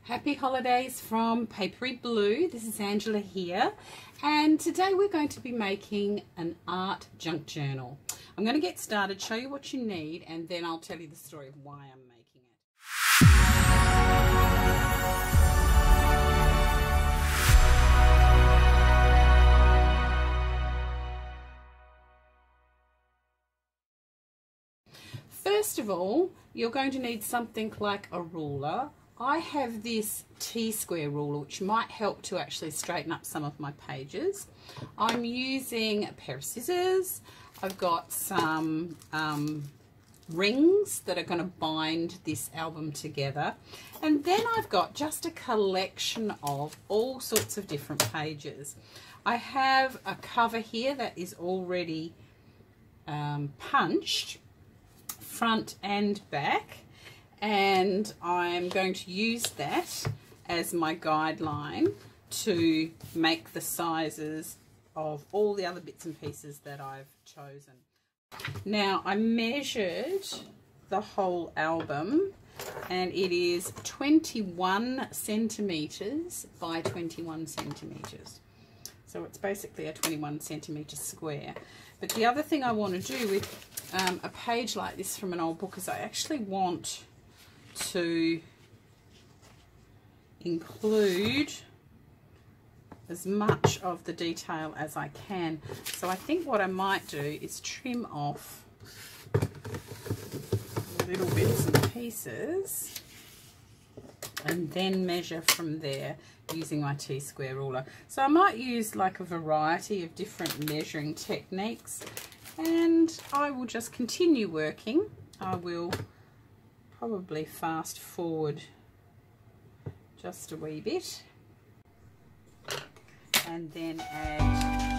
Happy holidays from Papery Blue. This is Angela here, and today we're going to be making an art junk journal. I'm going to get started, show you what you need, and then I'll tell you the story of why I'm making it. First of all, you're going to need something like a ruler. I have this T-square ruler which might help to actually straighten up some of my pages. I'm using a pair of scissors. I've got some rings that are going to bind this album together, and then I've got just a collection of all sorts of different pages. I have a cover here that is already punched front and back, and I'm going to use that as my guideline to make the sizes of all the other bits and pieces that I've chosen. Now, I measured the whole album and it is 21 centimeters by 21 centimeters. So it's basically a 21 centimeter square. But the other thing I want to do with a page like this from an old book is I actually want to include as much of the detail as I can. So I think what I might do is trim off little bits and pieces and then measure from there using my T-square ruler. So I might use like a variety of different measuring techniques, and I will just continue working. I will probably fast forward just a wee bit and then add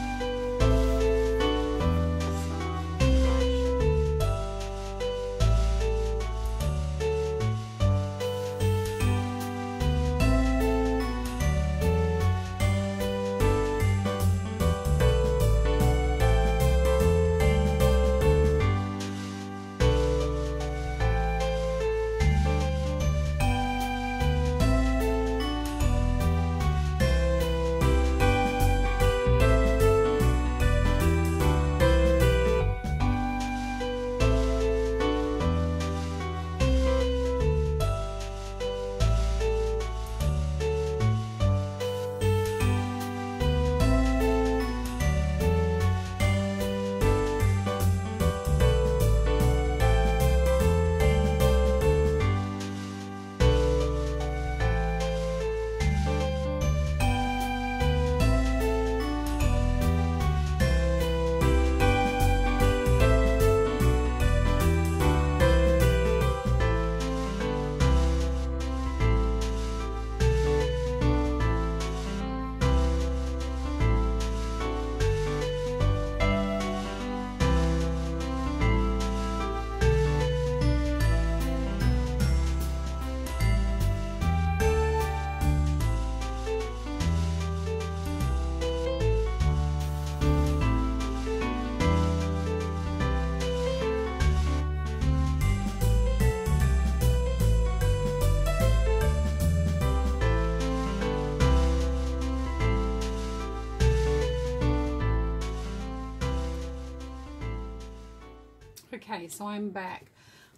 Okay, so I'm back.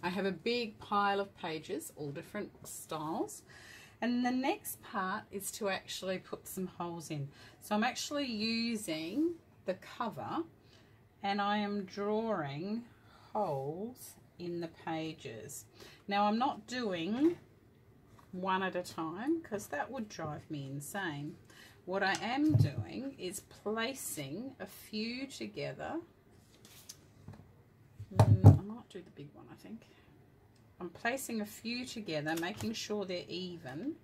I have a big pile of pages, all different styles, and the next part is to actually put some holes in. So I'm actually using the cover and I am drawing holes in the pages. Now, I'm not doing one at a time because that would drive me insane. What I am doing is placing a few together. I might do the big one, I think. I'm placing a few together, making sure they're even,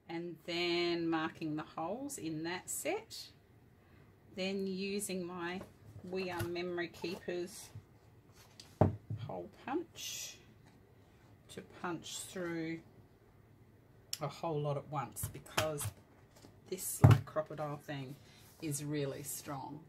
and then marking the holes in that set. Then using my We Are Memory Keepers hole punch to punch through a whole lot at once, because this like crocodile thing is really strong.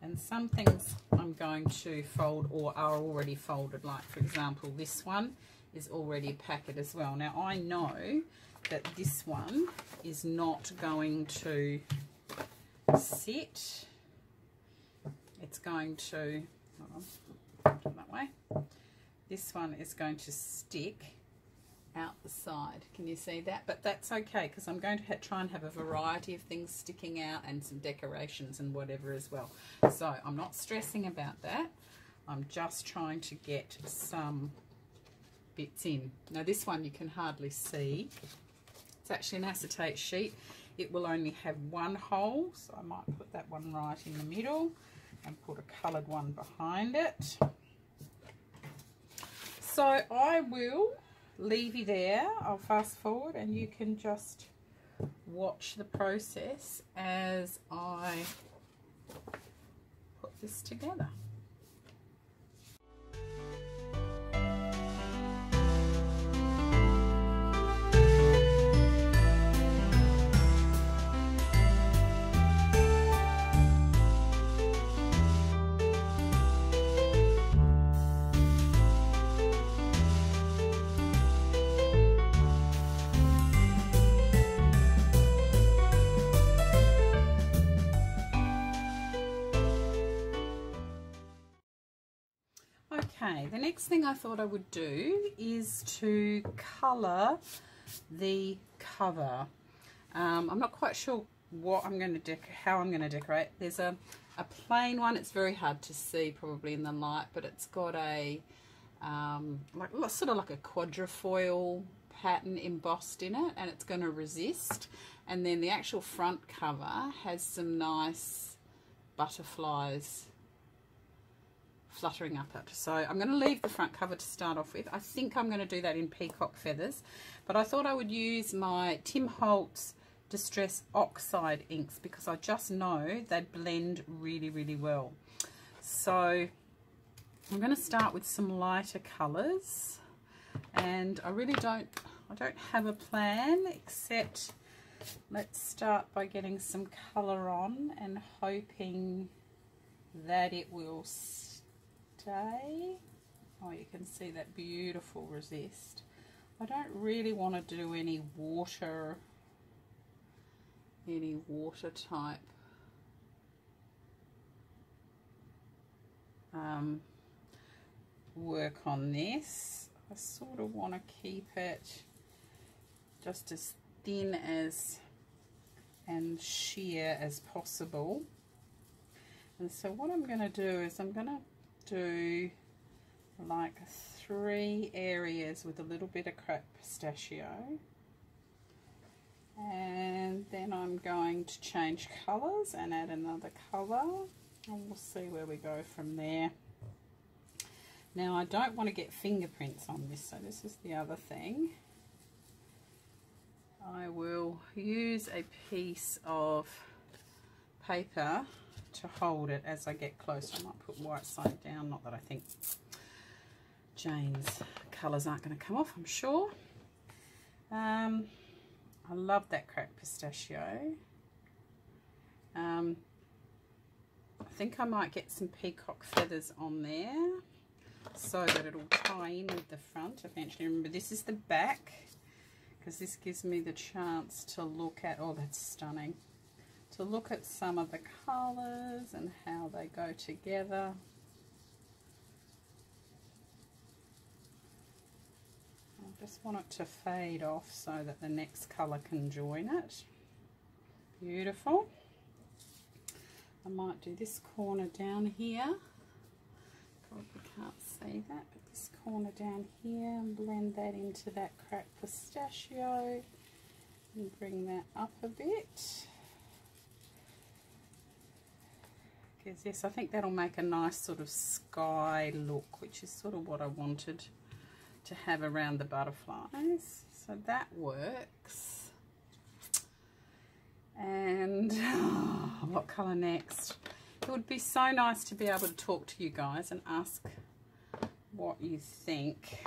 And some things I'm going to fold or are already folded, like for example this one is already a packet as well. Now I know that this one is not going to sit. It's going to, hold on, do it that way. This one is going to stick out the side. Can you see that? But that's okay, because I'm going to try and have a variety of things sticking out and some decorations and whatever as well. So I'm not stressing about that. I'm just trying to get some bits in. Now this one you can hardly see. It's actually an acetate sheet. It will only have one hole, so I might put that one right in the middle and put a coloured one behind it. So I will leave you there. I'll fast forward and you can just watch the process as I put this together. Okay, the next thing I thought I would do is to colour the cover. I'm not quite sure what I'm going to how I'm going to decorate. There's a plain one. It's very hard to see probably in the light, but it's got a sort of like a quadrifoil pattern embossed in it, and it's going to resist. And then the actual front cover has some nice butterflies fluttering up it. So I'm going to leave the front cover to start off with. I think I'm going to do that in peacock feathers, but I thought I would use my Tim Holtz Distress Oxide inks because I just know they blend really, really well. So I'm going to start with some lighter colours, and I don't have a plan, except let's start by getting some colour on and hoping that it will stay. Oh, you can see that beautiful resist. I don't really want to do any water type work on this. I sort of want to keep it just as thin and sheer as possible. And so what I'm going to do is I'm going to do like 3 areas with a little bit of crepe pistachio, and then I'm going to change colours and add another colour, and we'll see where we go from there. Now I don't want to get fingerprints on this, so this is the other thing. I will use a piece of paper to hold it as I get closer. I might put white side down, not that I think Jane's colours aren't going to come off, I'm sure. I love that crepe pistachio. I think I might get some peacock feathers on there so that it'll tie in with the front eventually. Remember, this is the back, because this gives me the chance to look at, oh, that's stunning, to look at some of the colours and how they go together. I just want it to fade off so that the next colour can join it. Beautiful. I might do this corner down here. Probably can't see that, but this corner down here, and blend that into that crepe pistachio and bring that up a bit. Because yes, I think that'll make a nice sort of sky look, which is sort of what I wanted to have around the butterflies. So that works. And what colour next? It would be so nice to be able to talk to you guys and ask what you think.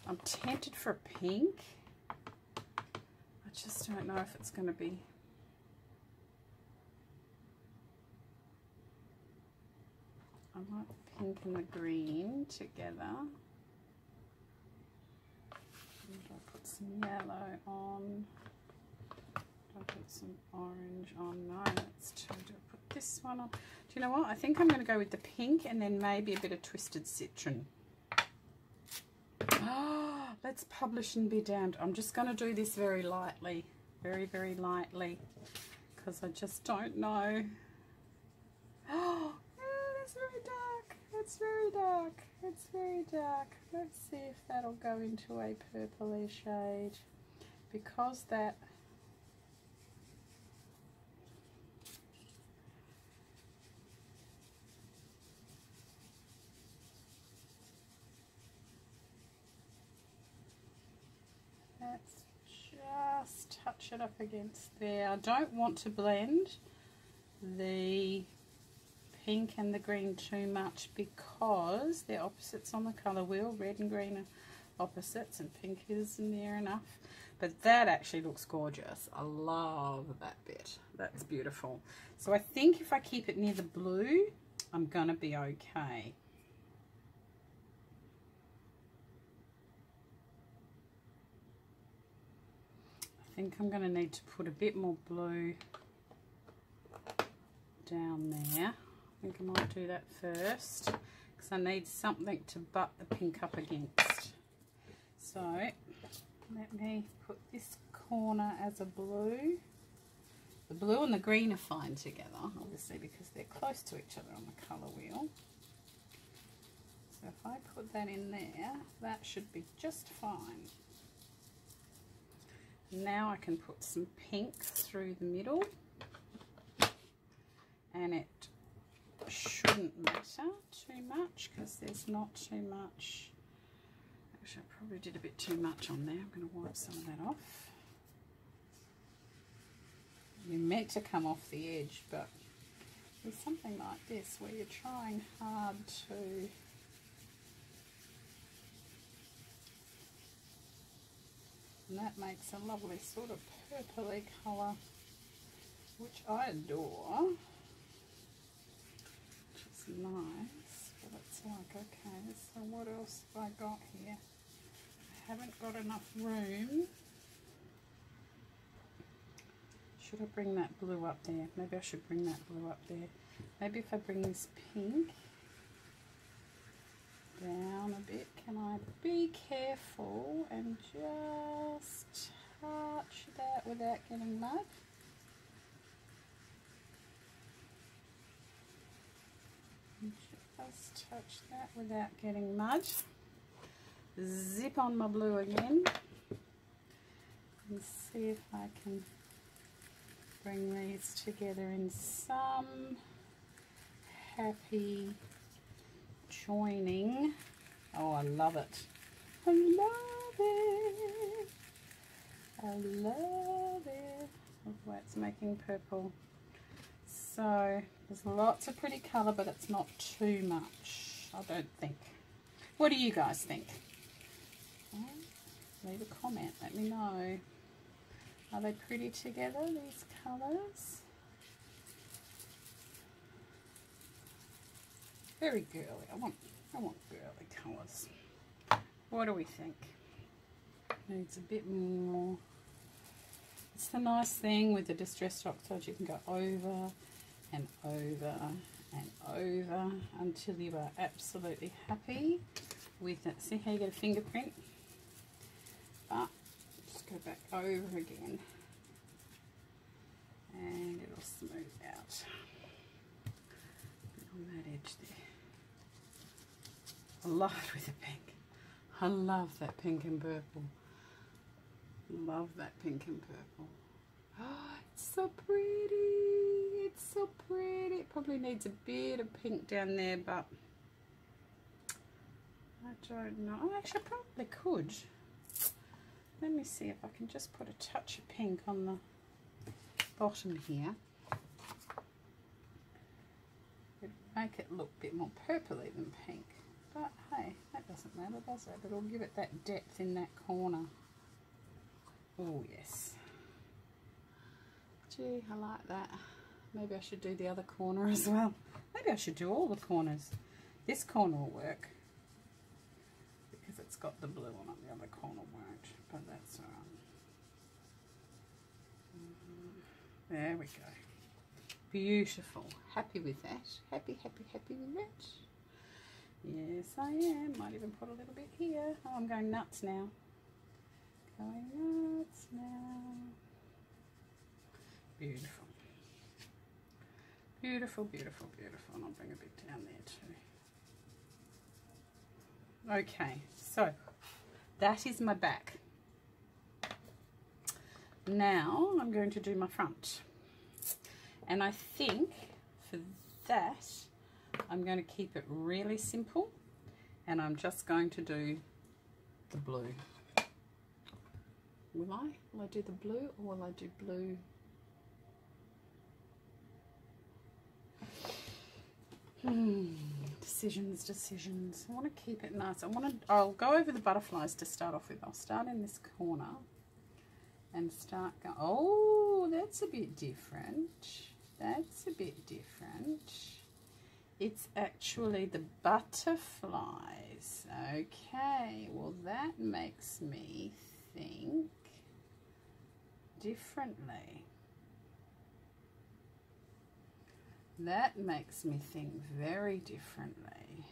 I'm tempted for a pink. I just don't know if it's going to be... I like the pink and the green together. And I'll put some yellow on. I'll put some orange on. No, that's too. I'll put this one on. Do you know what? I think I'm going to go with the pink and then maybe a bit of twisted citron. Oh, let's publish and be damned. I'm just going to do this very lightly. Very, very lightly. Because I just don't know. Oh, that's very dark. It's very dark. It's very dark. Let's see if that'll go into a purpley shade. Because that... Let's just touch it up against there. I don't want to blend the pink and the green too much because they're opposites on the colour wheel. Red and green are opposites and pink isn't near enough. But that actually looks gorgeous. I love that bit. That's beautiful. So I think if I keep it near the blue, I'm going to be okay. I think I'm going to need to put a bit more blue down there. I think I might do that first because I need something to butt the pink up against. So let me put this corner as a blue. The blue and the green are fine together, obviously, because they're close to each other on the colour wheel. So if I put that in there, that should be just fine. Now I can put some pink through the middle, and it shouldn't matter too much because there's not too much. Actually, I probably did a bit too much on there. I'm going to wipe some of that off. You're meant to come off the edge, but with something like this where you're trying hard to and that makes a lovely sort of purpley colour, which I adore, which is nice. But it's like, okay, so what else have I got here? I haven't got enough room. Should I bring that blue up there? Maybe I should bring that blue up there. Maybe if I bring this pink down a bit, can I be careful and just touch that without getting mud? Just touch that without getting mud. Zip on my blue again and see if I can bring these together in some happy joining. Oh, I love it. I love it. I love it. Look why it's making purple. So there's lots of pretty colour, but it's not too much, I don't think. What do you guys think? Leave a comment, let me know. Are they pretty together, these colours? Very girly. I want girly colours. What do we think? Needs a bit more. It's the nice thing with the distressed oxide, you can go over and over and over until you are absolutely happy with it. See how you get a fingerprint? But just go back over again and it'll smooth out on that edge there. I love it with the pink. I love that pink and purple. Love that pink and purple. Oh, it's so pretty. It's so pretty. It probably needs a bit of pink down there, but I don't know. Oh, actually, I probably could. Let me see if I can just put a touch of pink on the bottom here. It'd make it look a bit more purpley than pink. But hey, that doesn't matter, does it? It'll give it that depth in that corner. Oh yes. Gee, I like that. Maybe I should do the other corner as well. Maybe I should do all the corners. This corner will work because it's that's got the blue on it. The other corner won't, but that's all right. There we go. Beautiful. Happy with that. Happy with that. Yes, I am. Might even put a little bit here. Oh, I'm going nuts now. Going nuts now. Beautiful. Beautiful, beautiful, beautiful. And I'll bring a bit down there too. Okay, so that is my back. Now I'm going to do my front. And I think for that, I'm going to keep it really simple. And I'm just going to do the blue. Will I do the blue, or will I do blue? Decisions. I want to keep it nice. I'll go over the butterflies to start off with. I'll start in this corner and start going. Oh, that's a bit different. That's a bit different. It's actually the butterflies. Okay, well that makes me think differently. That makes me think very differently.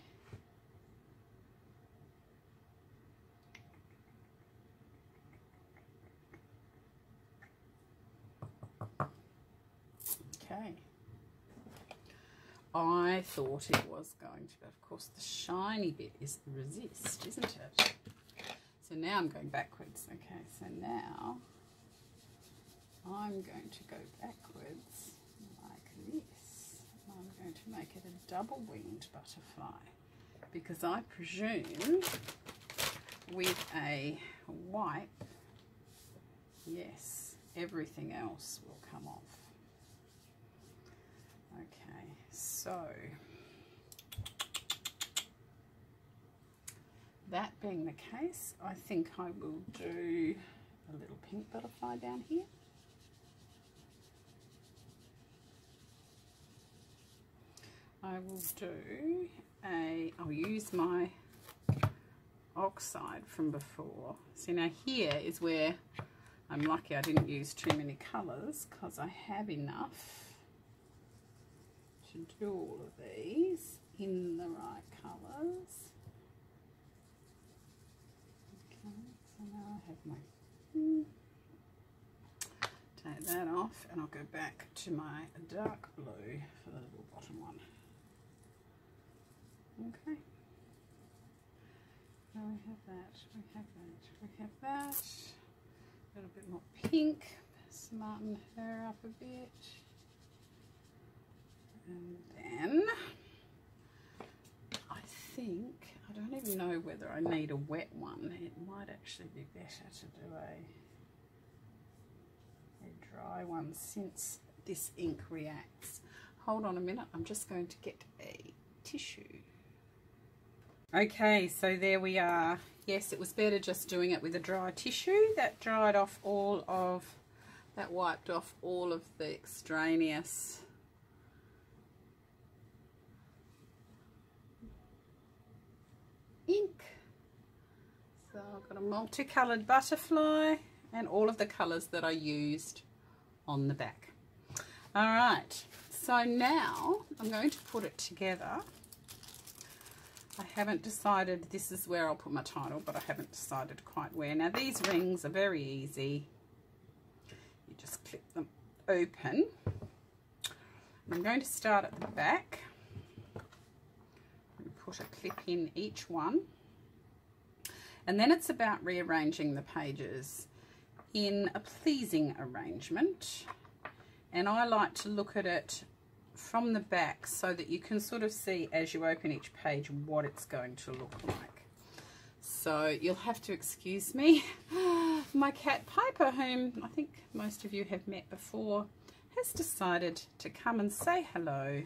Okay. I thought it was going to, but of course the shiny bit is the resist, isn't it? So now I'm going backwards. Okay, so now I'm going to go backwards like this. I'm going to make it a double-winged butterfly, because I presume with a wipe, yes, everything else will come off. Okay, so that being the case, I think I will do a little pink butterfly down here. I will do I'll use my oxide from before. See, now here is where I'm lucky I didn't use too many colours, because I have enough to do all of these in the right colours. Okay, so now I have my take that off, and I'll go back to my dark blue for the little bottom one. Okay. Now we have that, we have that, we have that. A little bit more pink, smarten her up a bit. And then I think, I don't even know whether I need a wet one. It might actually be better to do a dry one, since this ink reacts. Hold on a minute, I'm just going to get a tissue. Okay, so there we are. Yes, it was better just doing it with a dry tissue. That dried off all of, that wiped off all of the extraneous ink. So I've got a multicoloured butterfly and all of the colours that I used on the back. All right, so now I'm going to put it together. I haven't decided, this is where I'll put my title, but I haven't decided quite where. Now these rings are very easy. You just clip them open. I'm going to start at the back and put a clip in each one. And then it's about rearranging the pages in a pleasing arrangement. And I like to look at it from the back so that you can sort of see as you open each page what it's going to look like. So you'll have to excuse me. My cat Piper, whom I think most of you have met before, has decided to come and say hello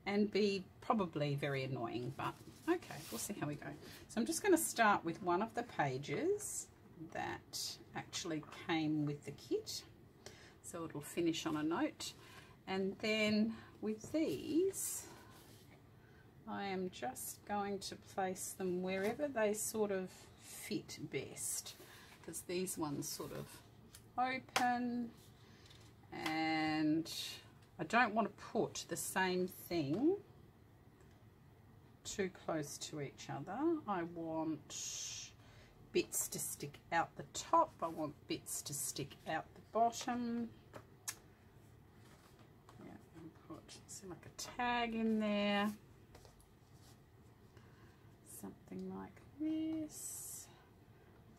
and be probably very annoying, but okay, we'll see how we go. So I'm just going to start with one of the pages that actually came with the kit, so it'll finish on a note. And then with these, I am just going to place them wherever they sort of fit best, because these ones sort of open, and I don't want to put the same thing too close to each other. I want bits to stick out the top, I want bits to stick out the bottom. Yeah, and put like a tag in there, something like this,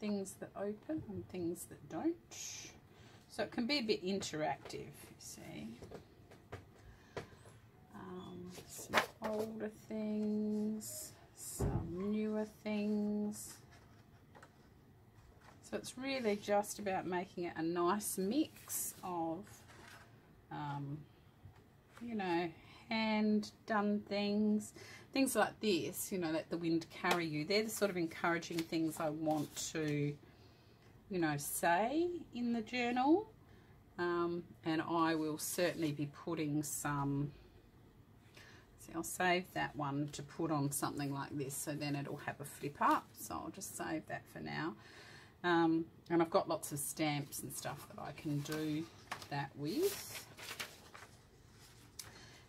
things that open and things that don't, so it can be a bit interactive, you see. Some older things, some newer things. So it's really just about making it a nice mix of, you know, hand done things like this, you know, let the wind carry you. They're the sort of encouraging things I want to, you know, say in the journal. And I will certainly be putting some, see, I'll save that one to put on something like this, so then it'll have a flip up, so I'll just save that for now. And I've got lots of stamps and stuff that I can do that with.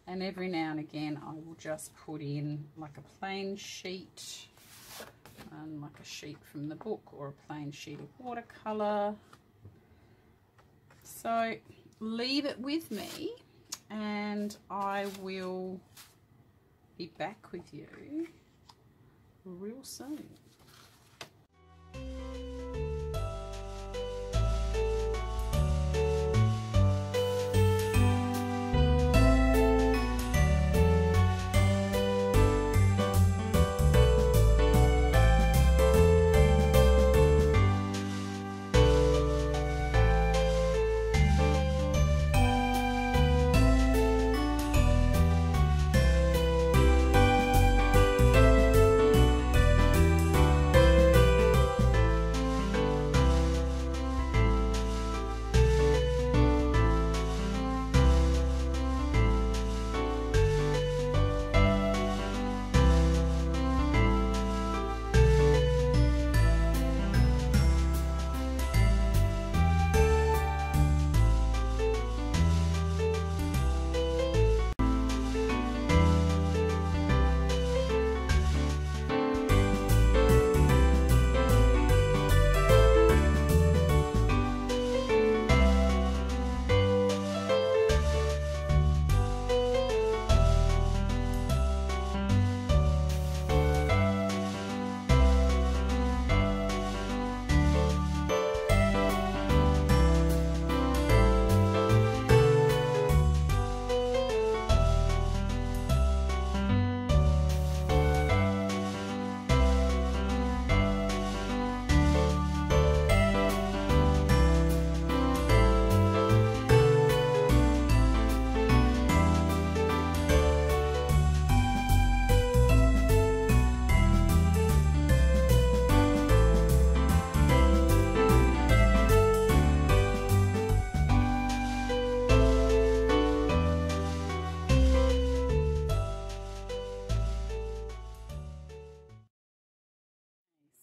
And every now and again I will just put in like a plain sheet, like a sheet from the book, or a plain sheet of watercolour. So leave it with me and I will be back with you real soon.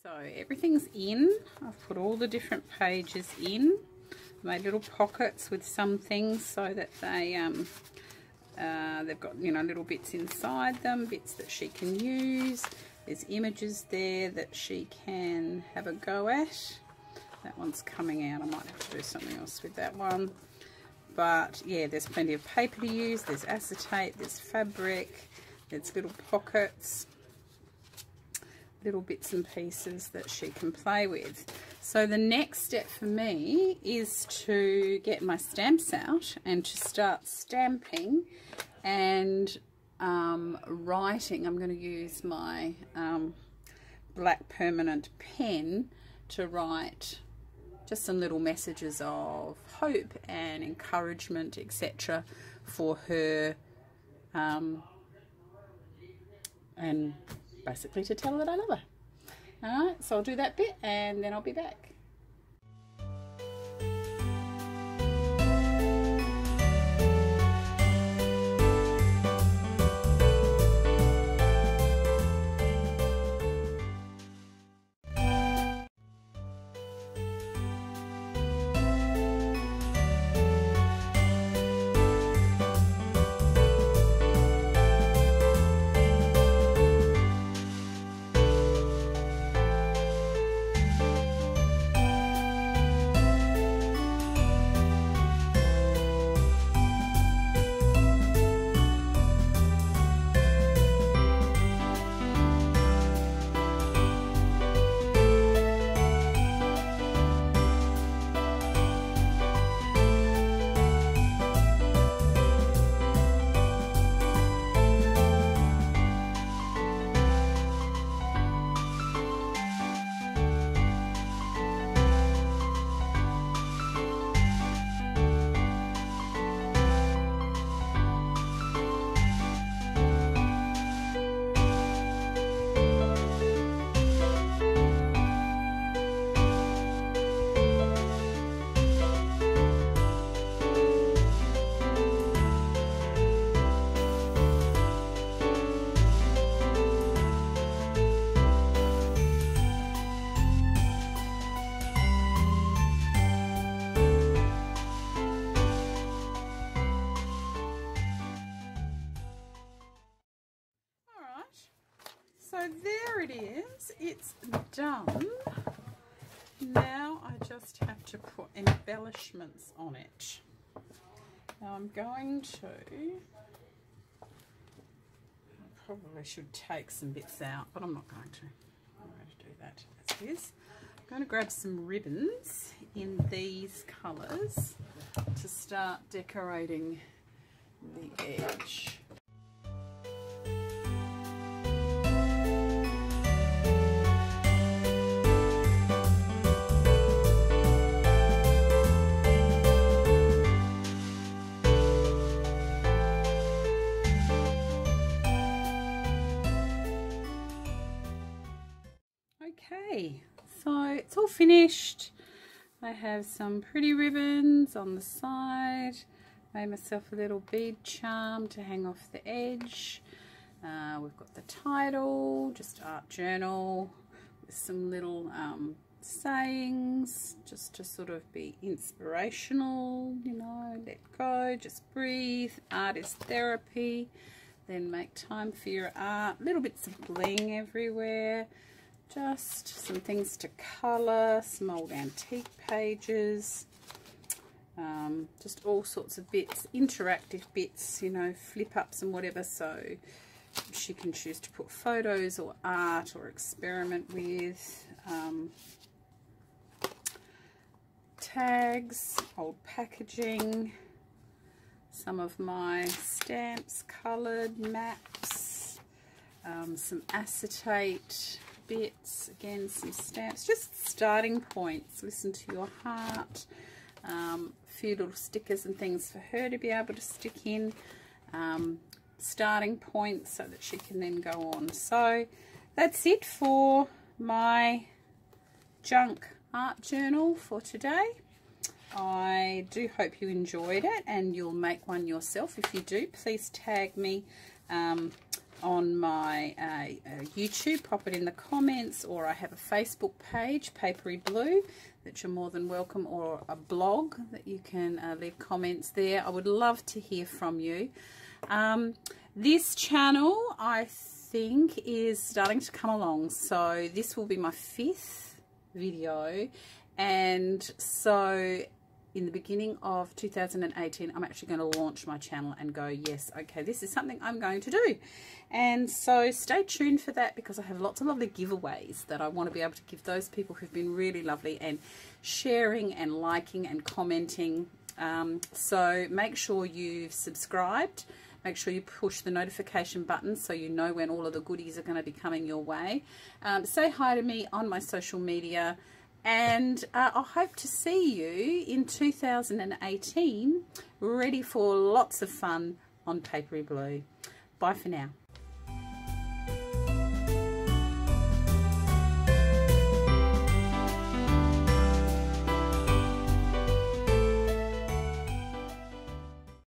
So everything's in. I've put all the different pages in. Made little pockets with some things so that they they've got, you know, little bits inside them, bits that she can use. There's images there that she can have a go at. That one's coming out. I might have to do something else with that one. But yeah, there's plenty of paper to use. There's acetate, there's fabric, there's little pockets, little bits and pieces that she can play with. So the next step for me is to get my stamps out and to start stamping and writing. I'm going to use my black permanent pen to write just some little messages of hope and encouragement, etc., for her, and basically to tell her that I love her. Alright, so I'll do that bit and then I'll be back. there it is. It's done. Now I just have to put embellishments on it. Now I'm going to, I probably should take some bits out, but I'm not going to. I'm going to do that as it is. I'm going to grab some ribbons in these colours to start decorating the edge. Okay, so it's all finished. I have some pretty ribbons on the side. Made myself a little bead charm to hang off the edge. We've got the title, just art journal, with some little sayings, just to sort of be inspirational, you know, let go, just breathe, art is therapy, then make time for your art, little bits of bling everywhere. Just some things to colour, some old antique pages, just all sorts of bits, interactive bits, you know, flip-ups and whatever, so she can choose to put photos or art or experiment with. Tags, old packaging, some of my stamps, coloured maps, some acetate bits, again some stamps, just starting points, listen to your heart, a few little stickers and things for her to be able to stick in, starting points so that she can then go on. So that's it for my junk art journal for today. I do hope you enjoyed it and you'll make one yourself. If you do, please tag me on my YouTube, pop it in the comments, or I have a Facebook page, Papery Blue, that you're more than welcome, or a blog that you can leave comments there. I would love to hear from you. This channel, I think, is starting to come along, so this will be my 5th video, and so in the beginning of 2018, I'm actually going to launch my channel and go, yes, okay, this is something I'm going to do. And so stay tuned for that, because I have lots of lovely giveaways that I want to be able to give those people who've been really lovely and sharing and liking and commenting. So make sure you've subscribed. Make sure you push the notification button so you know when all of the goodies are going to be coming your way. Say hi to me on my social media. And I hope to see you in 2018, ready for lots of fun on Papery Blue. Bye for now.